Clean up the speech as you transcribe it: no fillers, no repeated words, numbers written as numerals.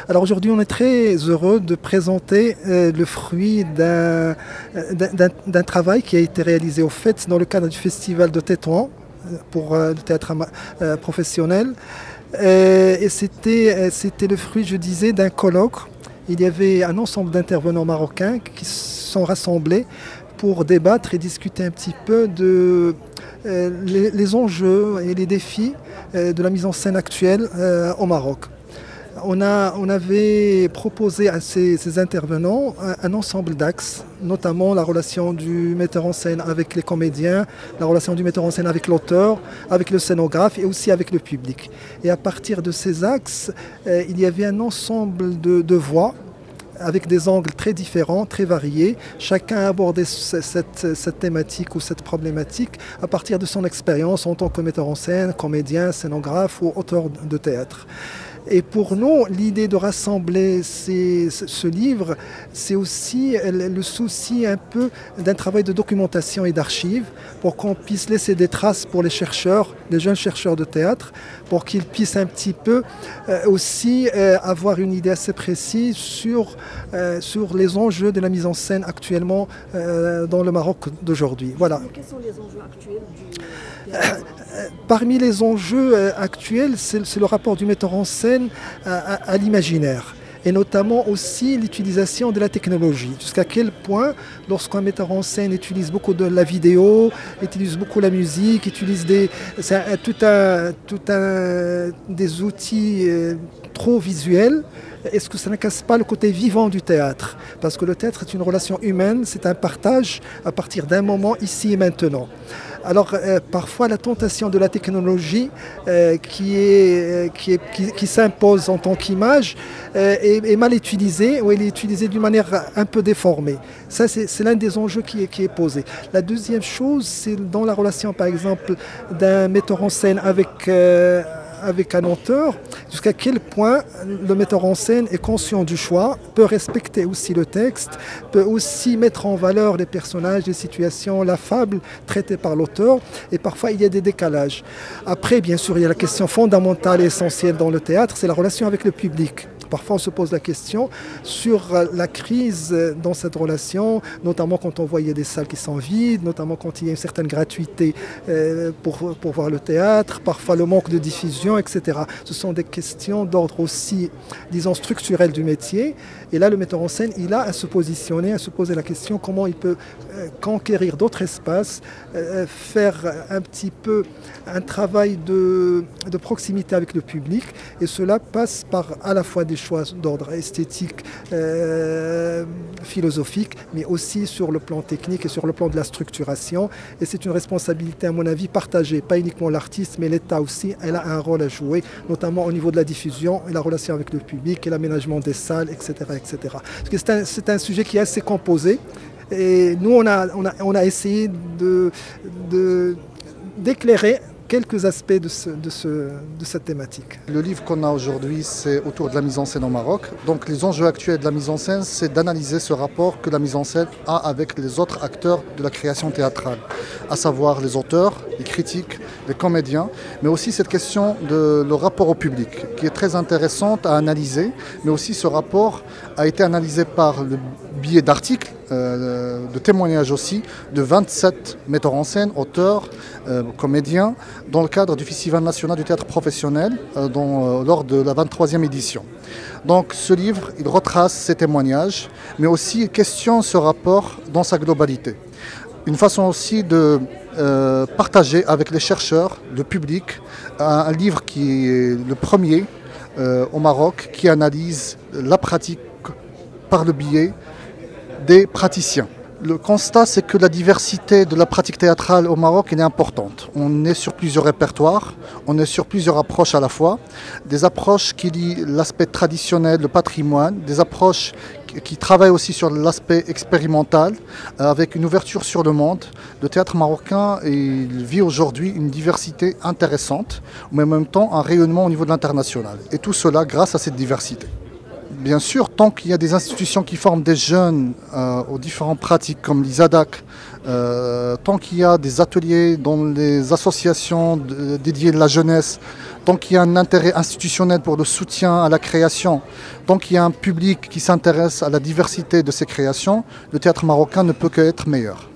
Alors aujourd'hui, on est très heureux de présenter le fruit d'un travail qui a été réalisé au fait dans le cadre du festival de Tétouan pour le théâtre professionnel. Et c'était le fruit, je disais, d'un colloque. Il y avait un ensemble d'intervenants marocains qui se sont rassemblés pour débattre et discuter un petit peu de les enjeux et les défis de la mise en scène actuelle au Maroc. On avait proposé à ces intervenants un ensemble d'axes, notamment la relation du metteur en scène avec les comédiens, la relation du metteur en scène avec l'auteur, avec le scénographe et aussi avec le public. Et à partir de ces axes, il y avait un ensemble de voix avec des angles très différents, très variés. Chacun a abordé cette thématique ou cette problématique à partir de son expérience en tant que metteur en scène, comédien, scénographe ou auteur de théâtre. Et pour nous, l'idée de rassembler ce livre, c'est aussi le souci un peu d'un travail de documentation et d'archives pour qu'on puisse laisser des traces pour les chercheurs, les jeunes chercheurs de théâtre, pour qu'ils puissent un petit peu aussi avoir une idée assez précise sur les enjeux de la mise en scène actuellement dans le Maroc d'aujourd'hui. Voilà. Quels sont les enjeux actuels Parmi les enjeux actuels, c'est le rapport du metteur en scène à l'imaginaire et notamment aussi l'utilisation de la technologie. Jusqu'à quel point, lorsqu'un metteur en scène utilise beaucoup de la vidéo, utilise beaucoup la musique, utilise des outils trop visuels, est-ce que ça ne casse pas le côté vivant du théâtre? Parce que le théâtre est une relation humaine, c'est un partage à partir d'un moment ici et maintenant. Alors parfois la tentation de la technologie qui s'impose en tant qu'image est mal utilisée ou elle est utilisée d'une manière un peu déformée. Ça c'est l'un des enjeux qui est posé. La deuxième chose, c'est dans la relation par exemple d'un metteur en scène avec un auteur, jusqu'à quel point le metteur en scène est conscient du choix, peut respecter aussi le texte, peut aussi mettre en valeur les personnages, les situations, la fable traitée par l'auteur, et parfois il y a des décalages. Après, bien sûr, il y a la question fondamentale et essentielle dans le théâtre, c'est la relation avec le public. Parfois, on se pose la question sur la crise dans cette relation, notamment quand on voyait des salles qui sont vides, notamment quand il y a une certaine gratuité pour voir le théâtre, parfois le manque de diffusion, etc. Ce sont des questions d'ordre aussi, disons, structurel du métier. Et là, le metteur en scène, il a à se positionner, à se poser la question comment il peut conquérir d'autres espaces, faire un petit peu un travail de proximité avec le public. Et cela passe par à la fois des choix d'ordre esthétique, philosophique, mais aussi sur le plan technique et sur le plan de la structuration. Et c'est une responsabilité, à mon avis, partagée. Pas uniquement l'artiste, mais l'État aussi, elle a un rôle à jouer, notamment au niveau de la diffusion et la relation avec le public et l'aménagement des salles, etc. etc. Parce que c'est un sujet qui est assez composé. Et nous, on a essayé d'éclairer quelques aspects de cette thématique. Le livre qu'on a aujourd'hui, c'est autour de la mise en scène au Maroc. Donc les enjeux actuels de la mise en scène, c'est d'analyser ce rapport que la mise en scène a avec les autres acteurs de la création théâtrale, à savoir les auteurs, les critiques, les comédiens, mais aussi cette question de le rapport au public, qui est très intéressante à analyser, mais aussi ce rapport a été analysé par le biais d'articles, de témoignages aussi, de 27 metteurs en scène, auteurs, comédiens, dans le cadre du Festival national du théâtre professionnel, lors de la 23e édition. Donc ce livre, il retrace ces témoignages, mais aussi il questionne ce rapport dans sa globalité. Une façon aussi de partager avec les chercheurs, le public, un livre qui est le premier au Maroc, qui analyse la pratique par le biais des praticiens. Le constat, c'est que la diversité de la pratique théâtrale au Maroc est importante. On est sur plusieurs répertoires, on est sur plusieurs approches à la fois. Des approches qui lient l'aspect traditionnel, le patrimoine, des approches qui travaillent aussi sur l'aspect expérimental, avec une ouverture sur le monde. Le théâtre marocain vit aujourd'hui une diversité intéressante, mais en même temps un rayonnement au niveau de l'international. Et tout cela grâce à cette diversité. Bien sûr, tant qu'il y a des institutions qui forment des jeunes aux différentes pratiques comme l'ISADAC, tant qu'il y a des ateliers dans les associations dédiées à la jeunesse tant qu'il y a un intérêt institutionnel pour le soutien à la création, tant qu'il y a un public qui s'intéresse à la diversité de ces créations, le théâtre marocain ne peut qu'être meilleur.